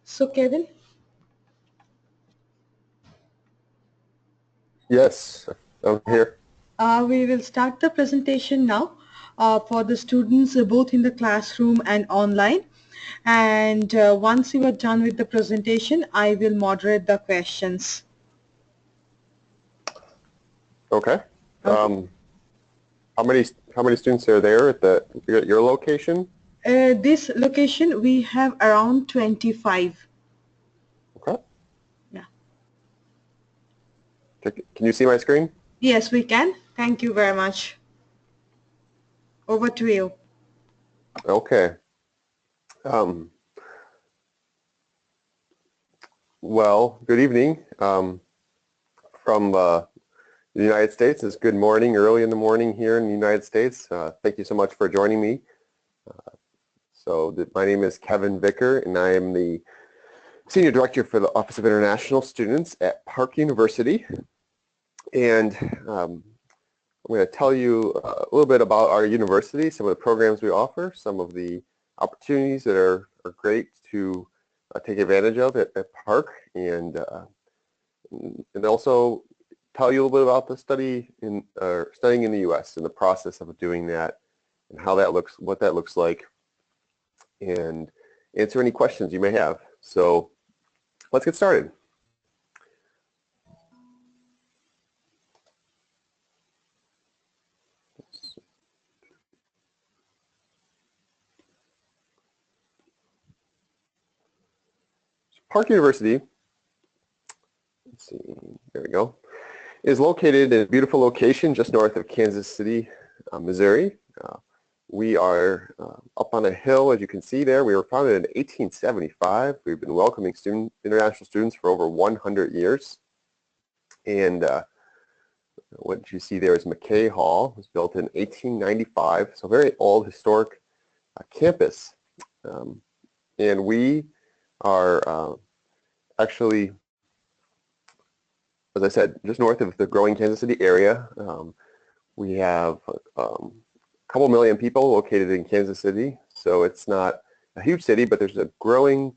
So Kevin, Yes, I'm here. we will start the presentation now for the students both in the classroom and online. And once you are done with the presentation, I will moderate the questions. Okay. Okay. Um, how many students are there at your location? This location we have around 25. Okay. Yeah. Can you see my screen? Yes, we can. Thank you very much. Over to you. Okay. Um, well, good evening from the United States. It's good morning, early in the morning here in the United States. Thank you so much for joining me. My name is Kevin Vicker, and I am the Senior Director for the Office of International Students at Park University. And I'm going to tell you a little bit about our university, some of the programs we offer, some of the opportunities that are great to take advantage of at Park, and also tell you a little bit about the studying in the U.S. and the process of doing that, and how that looks, what that looks like, and answer any questions you may have. So let's get started. Park University, let's see, there we go, is located in a beautiful location just north of Kansas City, Missouri. We are up on a hill, as you can see there. We were founded in 1875. We've been welcoming international students for over 100 years. And what you see there is McKay Hall. It was built in 1895, so very old, historic campus. And we are actually, as I said, just north of the growing Kansas City area. We have a couple million people located in Kansas City, so it's not a huge city, but there's a growing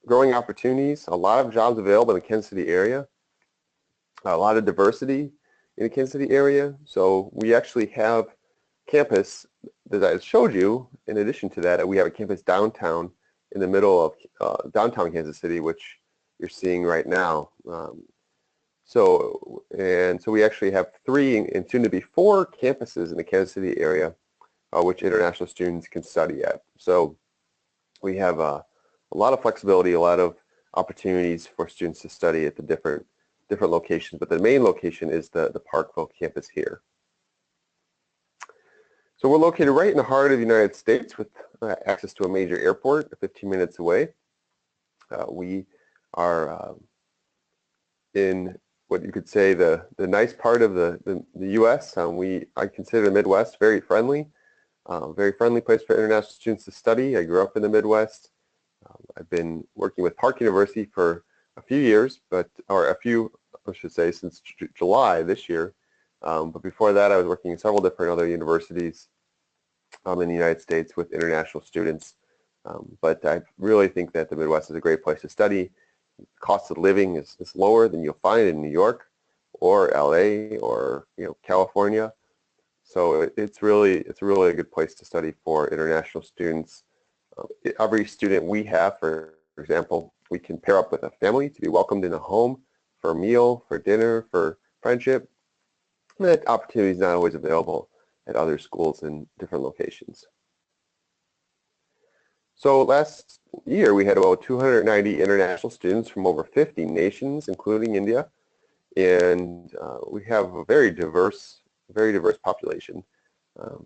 opportunities, a lot of jobs available in the Kansas City area, a lot of diversity in the Kansas City area. So we actually have campus that I showed you. In addition to that, we have a campus downtown in the middle of downtown Kansas City, which you're seeing right now. So we actually have 3 and soon to be 4 campuses in the Kansas City area, which international students can study at. So we have a lot of flexibility, a lot of opportunities for students to study at the different locations, but the main location is the Parkville campus here. So we're located right in the heart of the United States with access to a major airport 15 minutes away. We are in what you could say the nice part of the U.S. I consider the Midwest very friendly place for international students to study. I grew up in the Midwest. I've been working with Park University for a few years, I should say, since July this year. But before that, I was working in several different other universities in the United States with international students. But I really think that the Midwest is a great place to study. Cost of living is lower than you'll find in New York or LA or California. So it's really a good place to study for international students. Every student we have, for example, we can pair up with a family to be welcomed in a home for a meal, for dinner, for friendship. And that opportunity is not always available at other schools in different locations. So last year we had about 290 international students from over 50 nations, including India, and we have a very diverse population.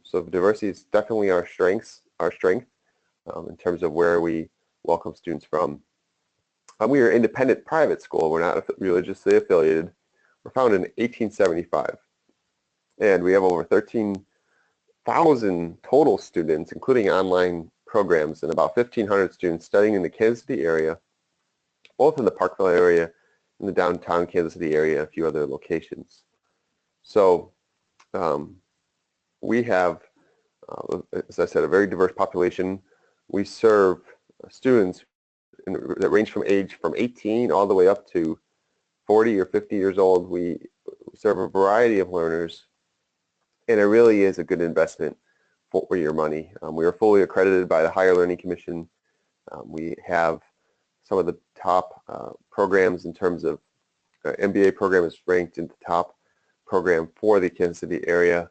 So diversity is definitely our strength in terms of where we welcome students from. We are an independent private school. We're not religiously affiliated. We're founded in 1875, and we have over 13,000 total students, including online programs, and about 1,500 students studying in the Kansas City area, both in the Parkville area, in the downtown Kansas City area, and a few other locations. So we have, as I said, a very diverse population. We serve students that range from age from 18 all the way up to 40 or 50 years old. We serve a variety of learners, and it really is a good investment for your money. We are fully accredited by the Higher Learning Commission. We have some of the top programs in terms of MBA program is ranked in the top program for the Kansas City area.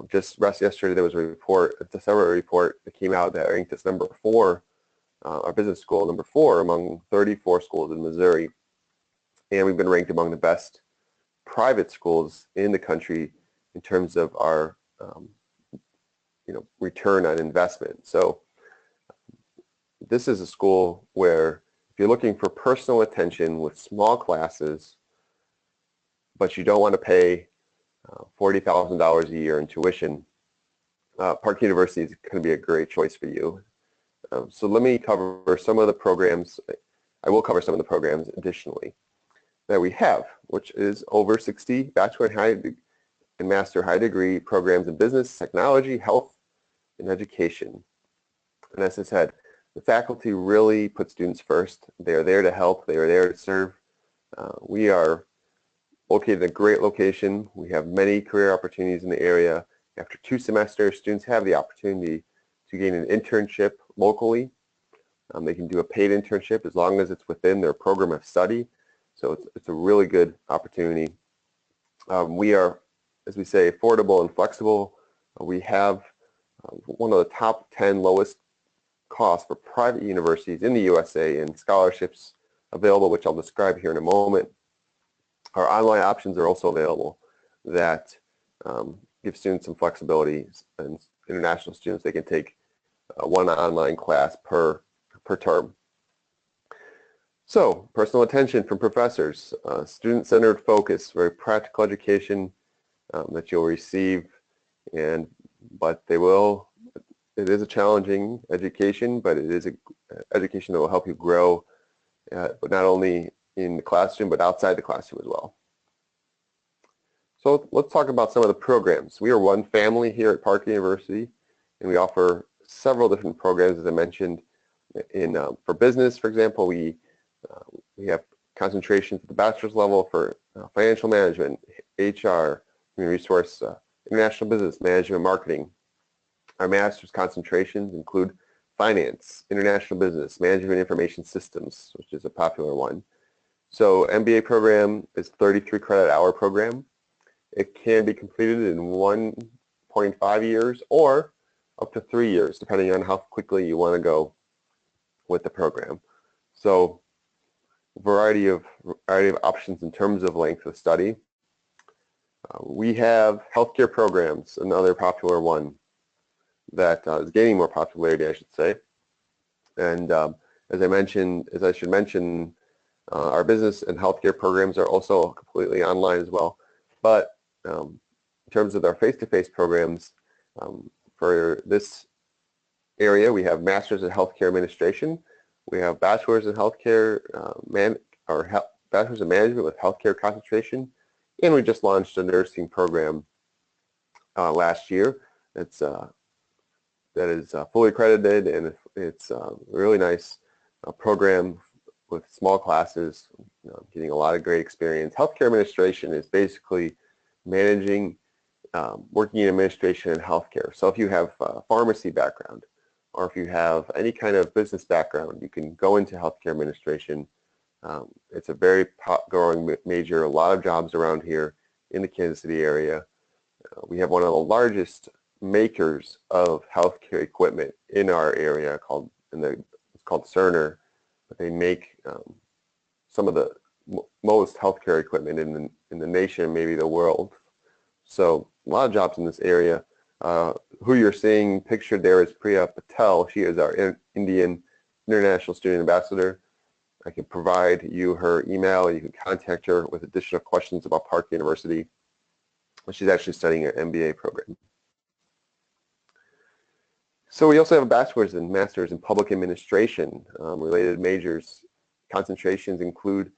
Just yesterday there was a report, a December report that came out that ranked us number 4, our business school number 4 among 34 schools in Missouri. And we've been ranked among the best private schools in the country in terms of our return on investment. So this is a school where if you're looking for personal attention with small classes, but you don't want to pay $40,000 a year in tuition, Park University is going to be a great choice for you. So let me cover some of the programs. I will cover some of the programs additionally that we have, which is over 60 bachelor and master high degree programs in business, technology, health, and education. And as I said, the faculty really put students first. They are there to help. They are there to serve. We are located in a great location. We have many career opportunities in the area. After 2 semesters, students have the opportunity to gain an internship locally. They can do a paid internship as long as it's within their program of study. So it's a really good opportunity. We are, as we say, affordable and flexible. We have one of the top 10 lowest costs for private universities in the USA and scholarships available, which I'll describe here in a moment. Our online options are also available that give students some flexibility, and international students, they can take one online class per term. So, personal attention from professors, student-centered focus, very practical education that you'll receive, but it is a challenging education, but it is an education that will help you grow, but not only in the classroom, but outside the classroom as well. So let's talk about some of the programs. We are one family here at Park University, and we offer several different programs, as I mentioned. For business, for example, we have concentrations at the bachelor's level for financial management, HR, human resource, international business, management, marketing. Our master's concentrations include finance, international business, management information systems, which is a popular one. So MBA program is 33 credit hour program. It can be completed in 1.5 years or up to 3 years, depending on how quickly you want to go with the program. So variety of options in terms of length of study. We have healthcare programs, another popular one that is gaining more popularity, I should say. And as I should mention, our business and healthcare programs are also completely online as well. But in terms of our face-to-face programs, for this area, we have Masters in Healthcare Administration. We have Bachelors in Healthcare, Bachelors in Management with Healthcare concentration. And we just launched a nursing program last year. That is fully accredited, and it's a really nice program with small classes, getting a lot of great experience. Healthcare administration is basically managing, working in administration and healthcare. So if you have a pharmacy background, or if you have any kind of business background, you can go into healthcare administration. It's a very growing major, a lot of jobs around here in the Kansas City area. We have one of the largest makers of healthcare equipment in our area it's called Cerner. They make some of the most healthcare equipment in the nation, maybe the world. So a lot of jobs in this area. Who you're seeing pictured there is Priya Patel. She is our Indian International Student Ambassador. I can provide you her email, and you can contact her with additional questions about Park University. She's actually studying an MBA program. So we also have a bachelor's and master's in public administration. Related majors. Concentrations include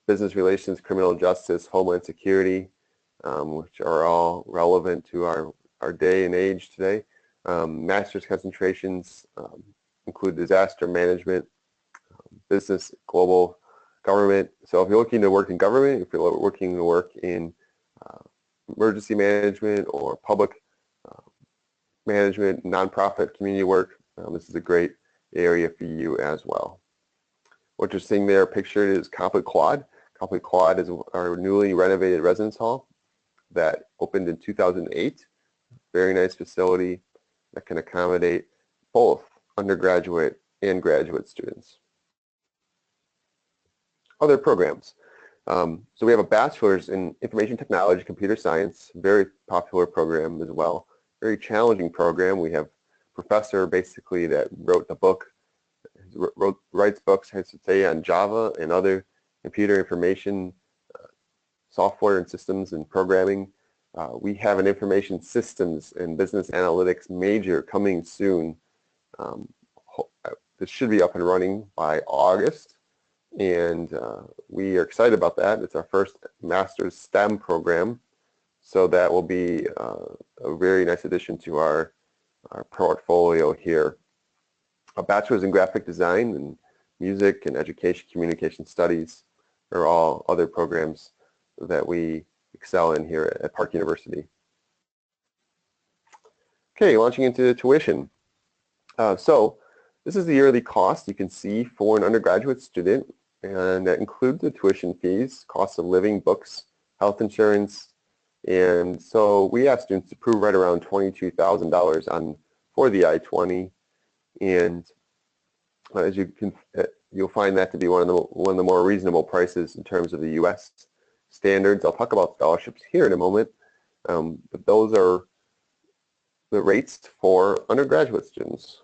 business relations, criminal justice, homeland security, which are all relevant to our day and age today. Master's concentrations include disaster management, business, global government. So if you're looking to work in government, if you're looking to work in emergency management or public management, nonprofit, community work, this is a great area for you as well. What you're seeing there pictured is Copley Quad. Copley Quad is our newly renovated residence hall that opened in 2008. Very nice facility that can accommodate both undergraduate and graduate students. Other programs. So we have a bachelor's in information technology, computer science, very popular program as well. Very challenging program. We have a professor basically that wrote the book, writes books, I should say, on Java and other computer information software and systems and programming. We have an information systems and business analytics major coming soon. This should be up and running by August, and we are excited about that. It's our first master's STEM program, so that will be a very nice addition to our portfolio here. A bachelor's in graphic design and music and education communication studies are all other programs that we excel in here at Park University. Okay, launching into tuition. So this is the yearly cost you can see for an undergraduate student, and that includes the tuition fees, cost of living, books, health insurance, and so we ask students to prove right around $22,000 for the I-20, and as you can, you'll find that to be one of the more reasonable prices in terms of the U.S. standards. I'll talk about scholarships here in a moment, but those are the rates for undergraduate students.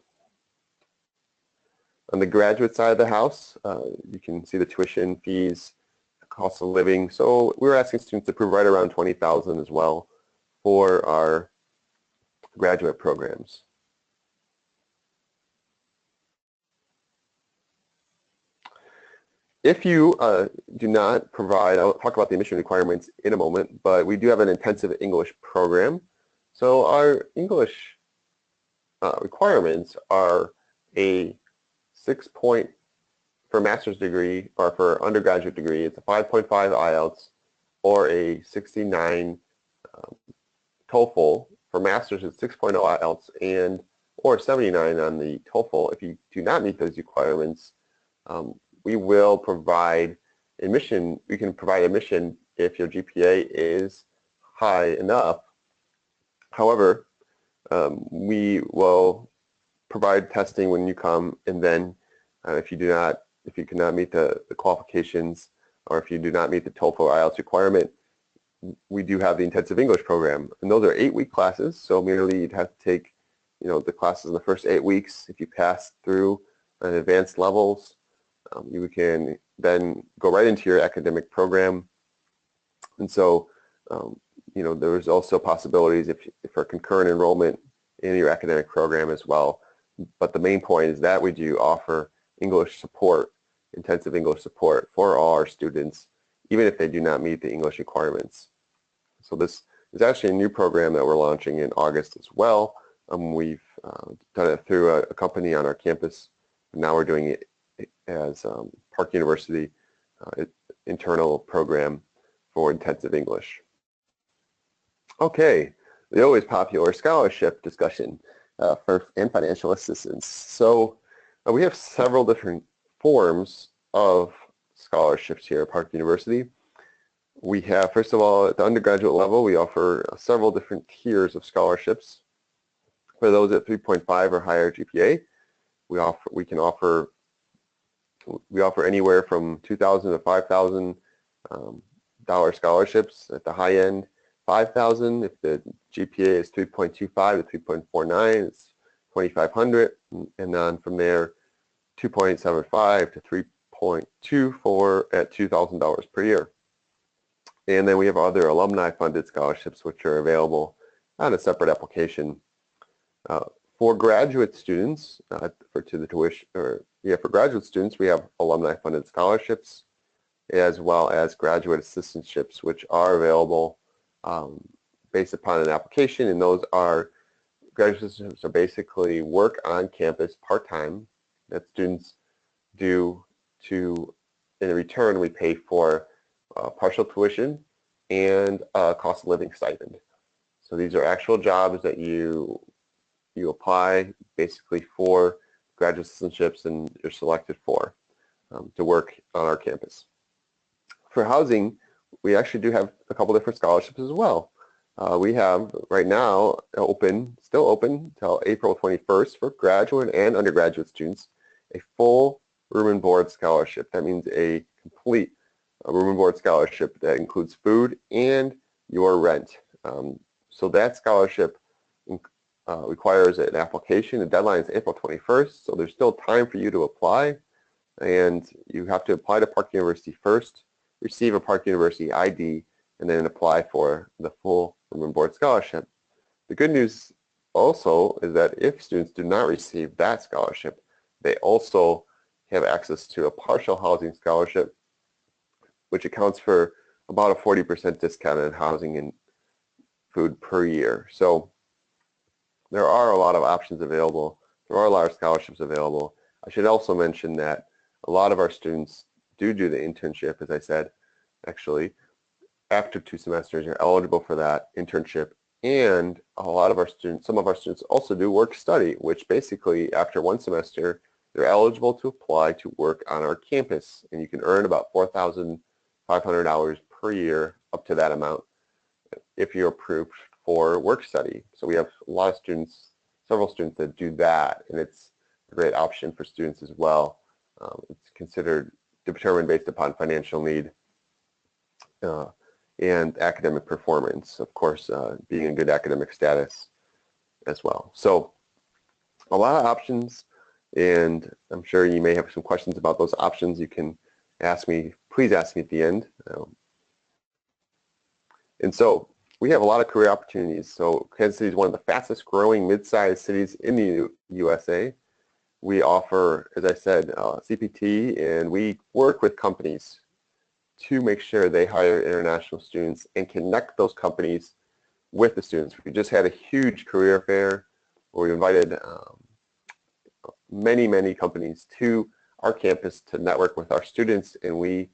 On the graduate side of the house, you can see the tuition fees, the cost of living. So we're asking students to prove right around $20,000 as well for our graduate programs. If you do not provide, I'll talk about the admission requirements in a moment, but we do have an intensive English program. So our English requirements are a 6-point for a master's degree, or for undergraduate degree, it's a 5.5 IELTS or a 69 TOEFL. For master's, it's 6.0 IELTS and or 79 on the TOEFL. If you do not meet those requirements, we will provide admission. We can provide admission if your GPA is high enough. However, we will provide testing when you come, and then if you cannot meet the qualifications, or if you do not meet the TOEFL or IELTS requirement, we do have the intensive English program, and those are 8-week classes. So merely you'd have to take, the classes in the first 8 weeks. If you pass through an advanced levels, you can then go right into your academic program. And so, there's also possibilities if for concurrent enrollment in your academic program as well. But the main point is that we do offer English support, intensive English support for all our students, even if they do not meet the English requirements. So this is actually a new program that we're launching in August as well. We've done it through a company on our campus. Now we're doing it as Park University internal program for intensive English. Okay, the always popular scholarship discussion and financial assistance. So we have several different forms of scholarships here at Park University. We have, first of all, at the undergraduate level, we offer several different tiers of scholarships. For those at 3.5 or higher GPA, we offer anywhere from $2,000 to $5,000 scholarships. At the high end, $5,000. If the GPA is 3.25 to 3.49, it's $2,500, and then from there, 2.75 to 3.24 at $2,000 per year. And then we have other alumni-funded scholarships, which are available on a separate application. For graduate students, for graduate students, we have alumni-funded scholarships, as well as graduate assistantships, which are available based upon an application. And those are, graduate assistantships are basically work on campus part-time that students do in return, we pay for partial tuition and a cost of living stipend. So these are actual jobs that you apply basically for graduate assistantships, and you're selected for to work on our campus. For housing, we actually do have a couple different scholarships as well. We have right now still open till April 21st for graduate and undergraduate students, a full room and board scholarship. That means a complete room and board scholarship that includes food and your rent. So that scholarship requires an application. The deadline is April 21st, so there's still time for you to apply. And you have to apply to Park University first, receive a Park University ID, and then apply for the full room and board scholarship. The good news also is that if students do not receive that scholarship, they also have access to a partial housing scholarship, which accounts for about a 40% discount in housing and food per year. So there are a lot of options available. There are a lot of scholarships available. I should also mention that a lot of our students do the internship, as I said, actually. After 2 semesters, you're eligible for that internship. And some of our students also do work study, which basically after 1 semester, they're eligible to apply to work on our campus. And you can earn about $4,500 per year, up to that amount, if you're approved for work study. So we have a lot of students, several students that do that, and it's a great option for students as well. It's determined based upon financial need and academic performance, of course, being in good academic status as well. So a lot of options, and I'm sure you may have some questions about those options. You can please ask me at the end. And so we have a lot of career opportunities. So Kansas City is one of the fastest growing mid-sized cities in the USA. We offer, as I said, CPT, and we work with companies to make sure they hire international students and connect those companies with the students. We just had a huge career fair where we invited many companies to our campus to network with our students, and we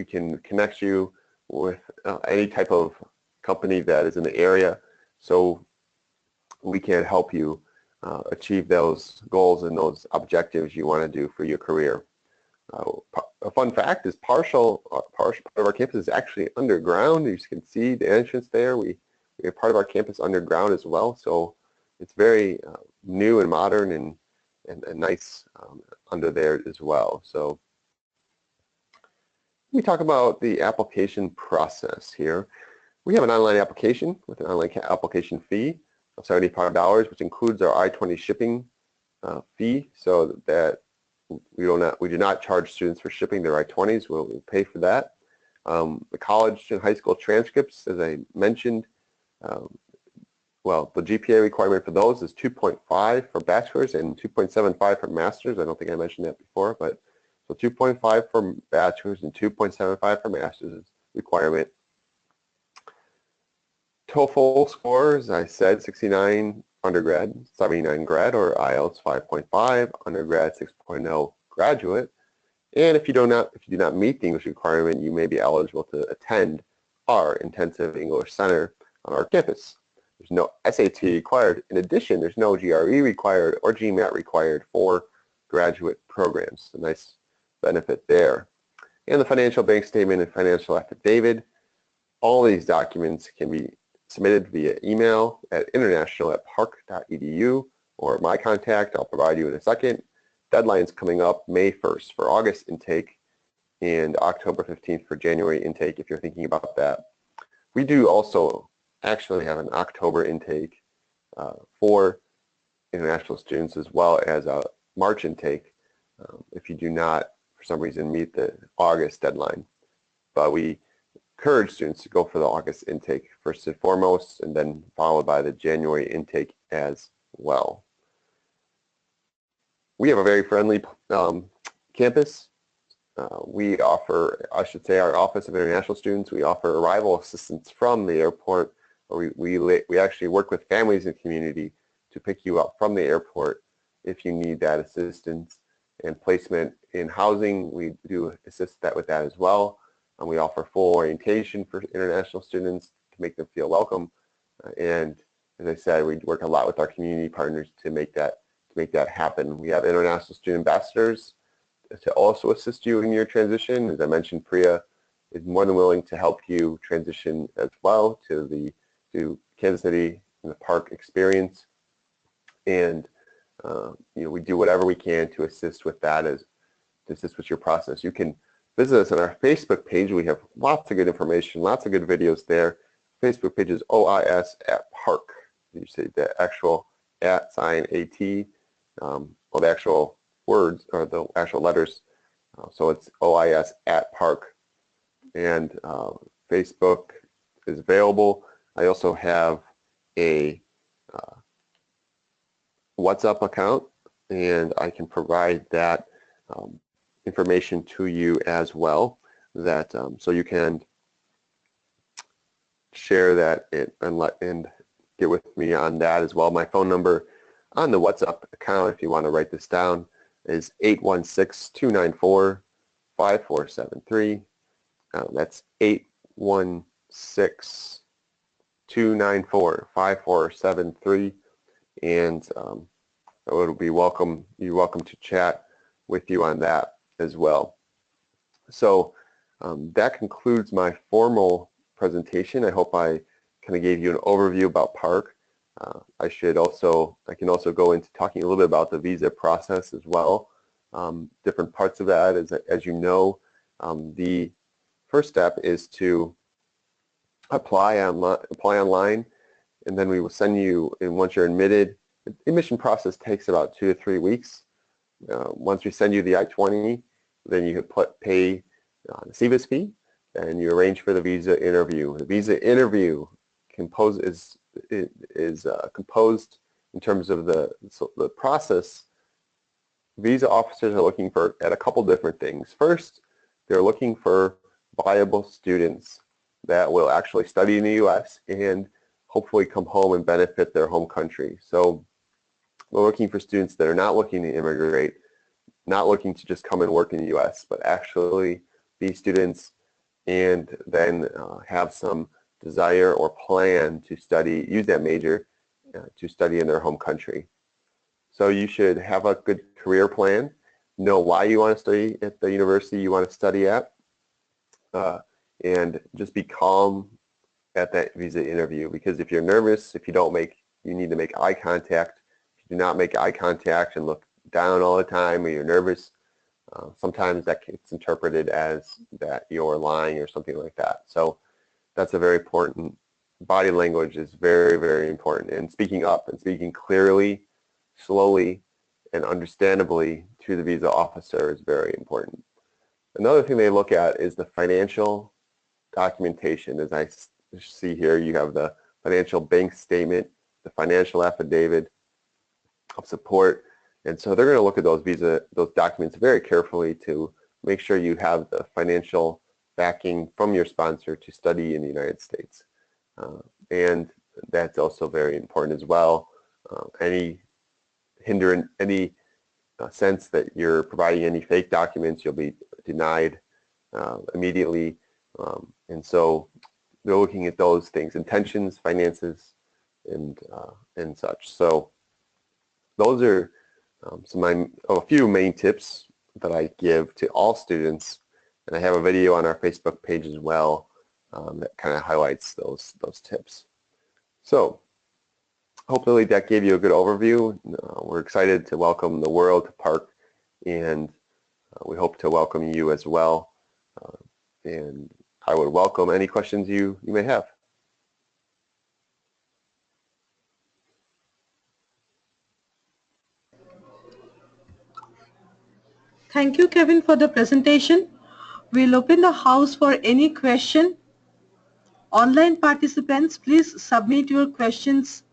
can connect you with any type of company that is in the area, so we can help you achieve those goals and those objectives you want to do for your career. A fun fact is partial part of our campus is actually underground. You can see the entrance there. We have part of our campus underground as well, so it's very new and modern and nice under there as well. So we talk about the application process here. We have an online application with an online application fee of $75, which includes our I-20 shipping fee, so that we do not charge students for shipping their I-20s. We'll pay for that. The college and high school transcripts, as I mentioned, well, the GPA requirement for those is 2.5 for bachelor's and 2.75 for master's. I don't think I mentioned that before, but so 2.5 for bachelor's and 2.75 for master's is requirement. TOEFL scores, I said 69 undergrad, 79 grad, or IELTS 5.5, undergrad 6.0, graduate. And if you do not meet the English requirement, you may be eligible to attend our intensive English center on our campus. There's no SAT required. In addition, there's no GRE required or GMAT required for graduate programs. A nice benefit there. And the financial bank statement and financial affidavit. All these documents can be submitted via email at international@park.edu, or my contact I'll provide you in a second. Deadline's coming up May 1st for August intake and October 15th for January intake, if you're thinking about that. We do also actually have an October intake for international students, as well as a March intake if you do not, for some reason, meet the August deadline. But we encourage students to go for the August intake first and foremost, and then followed by the January intake as well. We have a very friendly campus. We offer, I should say, our Office of International Students, we offer arrival assistance from the airport. We actually work with families and community to pick you up from the airport if you need that assistance. and placement in housing. We do assist that with that as well. And we offer full orientation for international students to make them feel welcome. And as I said, we work a lot with our community partners to make that happen. We have international student ambassadors to also assist you in your transition. As I mentioned, Priya is more than willing to help you transition as well to Kansas City and the park experience. And we do whatever we can to assist with that, to assist with your process. You can visit us on our Facebook page. We have lots of good information, lots of good videos there. Facebook page is OIS at Park. You say the actual at sign AT, or the actual words or the actual letters. So it's OIS at Park. And Facebook is available. I also have a WhatsApp account, and I can provide that information to you as well, that so you can share that and get with me on that as well. My phone number on the WhatsApp account, if you want to write this down, is 816-294-5473. That's 816-294-5473. And you're welcome to chat with you on that as well. So that concludes my formal presentation. I hope I kind of gave you an overview about Park. I can also go into talking a little bit about the visa process as well. Different parts of that, as you know, the first step is to apply online, and then we will send you, and once you're admitted, the admission process takes about 2 to 3 weeks. Once we send you the I-20, then you pay the CVIS fee, and you arrange for the visa interview. The visa interview is composed in terms of the process. Visa officers are looking at a couple different things. First, they're looking for viable students that will actually study in the U.S. and hopefully come home and benefit their home country. So we're looking for students that are not looking to immigrate, not looking to just come and work in the U.S., but actually be students and then have some desire or plan to use that major to study in their home country. So you should have a good career plan, know why you want to study at the university you want to study at, and just be calm at that visa interview, because if you're nervous, you need to make eye contact. If you do not make eye contact and look down all the time, or you're nervous, sometimes that gets interpreted as that you're lying or something like that. So that's a very important. Body language is very, very important, and speaking up and speaking clearly, slowly, and understandably to the visa officer is very important. Another thing they look at is the financial documentation. As I see here, you have the financial bank statement, the financial affidavit of support, and so they're going to look at those documents very carefully to make sure you have the financial backing from your sponsor to study in the United States. And that's also very important as well. Any sense that you're providing any fake documents, you'll be denied immediately. And so they're looking at those things: intentions, finances, and such. So those are a few main tips that I give to all students, and I have a video on our Facebook page as well that kind of highlights those tips. So hopefully that gave you a good overview. We're excited to welcome the world to Park, and we hope to welcome you as well. And I would welcome any questions you may have. Thank you, Kevin, for the presentation. We'll open the house for any question. Online participants, please submit your questions.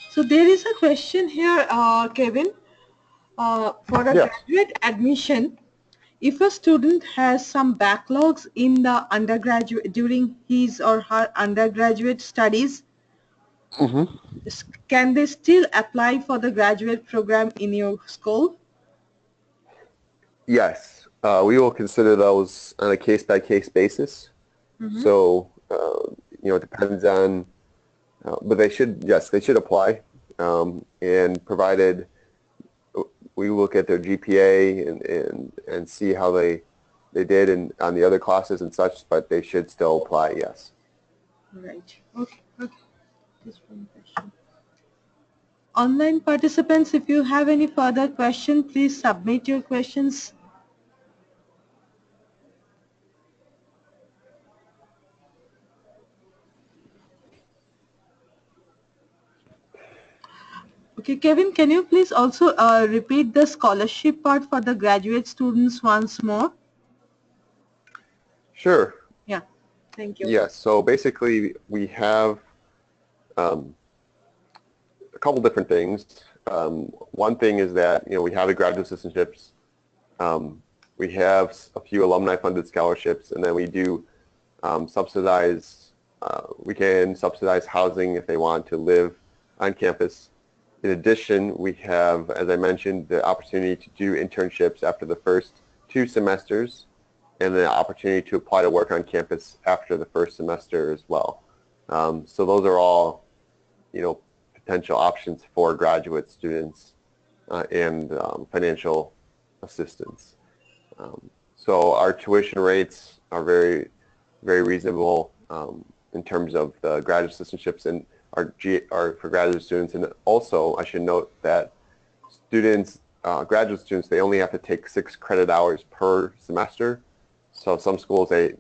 So there is a question here, Kevin, for a graduate admission. If a student has some backlogs in the undergraduate during his or her undergraduate studies, Hmm. Can they still apply for the graduate program in your school? Yes, we will consider those on a case-by-case basis. Mm-hmm. So, it depends on, but they should, yes, they should apply. And provided we look at their GPA and see how they did on the other classes and such, but they should still apply, yes. Right. Okay. Okay. Just one question. Online participants, if you have any further question, please submit your questions. Okay, Kevin, can you please also repeat the scholarship part for the graduate students once more? Sure. Yeah, thank you. Yes. So basically, we have um, a couple different things. One thing is that we have the graduate assistantships. We have a few alumni-funded scholarships, and then we do subsidize. We can subsidize housing if they want to live on campus. In addition, we have, as I mentioned, the opportunity to do internships after the first 2 semesters, and the opportunity to apply to work on campus after the first semester as well. So those are all, potential options for graduate students and financial assistance. So our tuition rates are very, very reasonable in terms of the graduate assistantships and are for graduate students. And also, I should note that graduate students, they only have to take 6 credit hours per semester. So some schools, they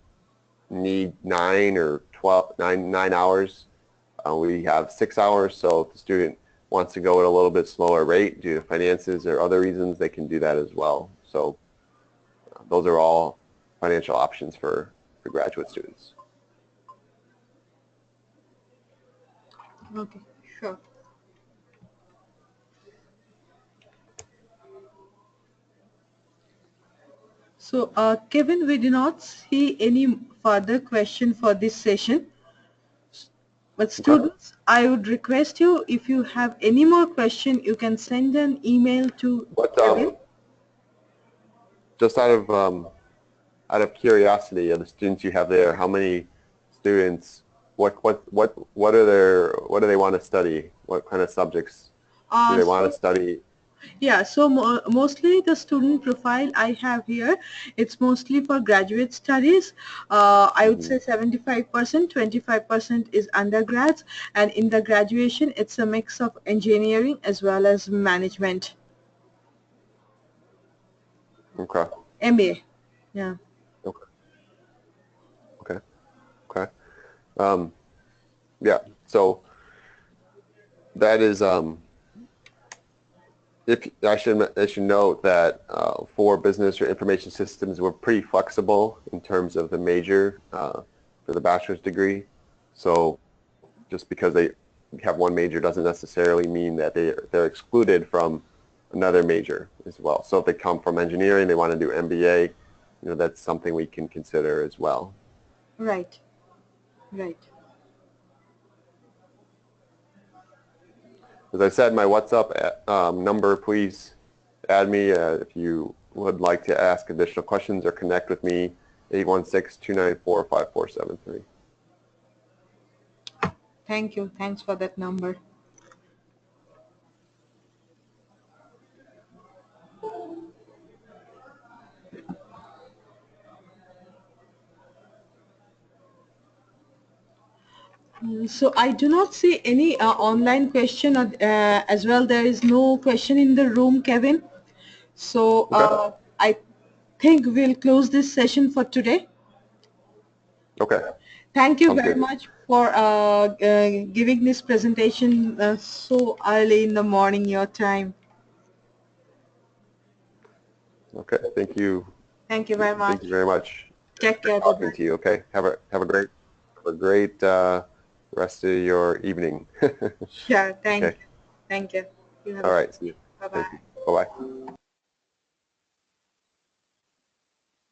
need 9 or 12, 9 hours. We have 6 hours, so if the student wants to go at a little bit slower rate due to finances or other reasons, they can do that as well. So those are all financial options for graduate students. Okay, sure. So, Kevin, we do not see any further question for this session. But Okay. students, I would request you, if you have any more question, you can send an email to What Kevin. just out of curiosity, of the students you have there, how many students? What do they want to study? What kind of subjects do they want to So study? yeah, so mostly the student profile I have here, it's mostly for graduate studies. I would Hmm. say 75%, 25% is undergrads, and in the graduation, it's a mix of engineering as well as management, Okay. MBA. Yeah. Okay. Okay. Okay. Um, yeah. So that is if I should note that for business or information systems, we're pretty flexible in terms of the major for the bachelor's degree. So just because they have one major doesn't necessarily mean that they're excluded from another major as well. So if they come from engineering, they want to do MBA, that's something we can consider as well. Right. Right. As I said, my WhatsApp number, please add me if you would like to ask additional questions or connect with me, 816-294-5473. Thank you. Thanks for that number. So I do not see any online question as well. There is no question in the room, Kevin. So Okay? I think we'll close this session for today. Okay. Thank you Sounds very good. much for giving this presentation so early in the morning, your time. Okay. Thank you. Thank you very Thank you much. very much. Take Great care. talking Bye-bye. to you. Okay. Have a great rest of your evening. Sure. Thank Okay. you. Thank you. You have All a right. good See you. day. Thank you. Bye-bye. Bye-bye.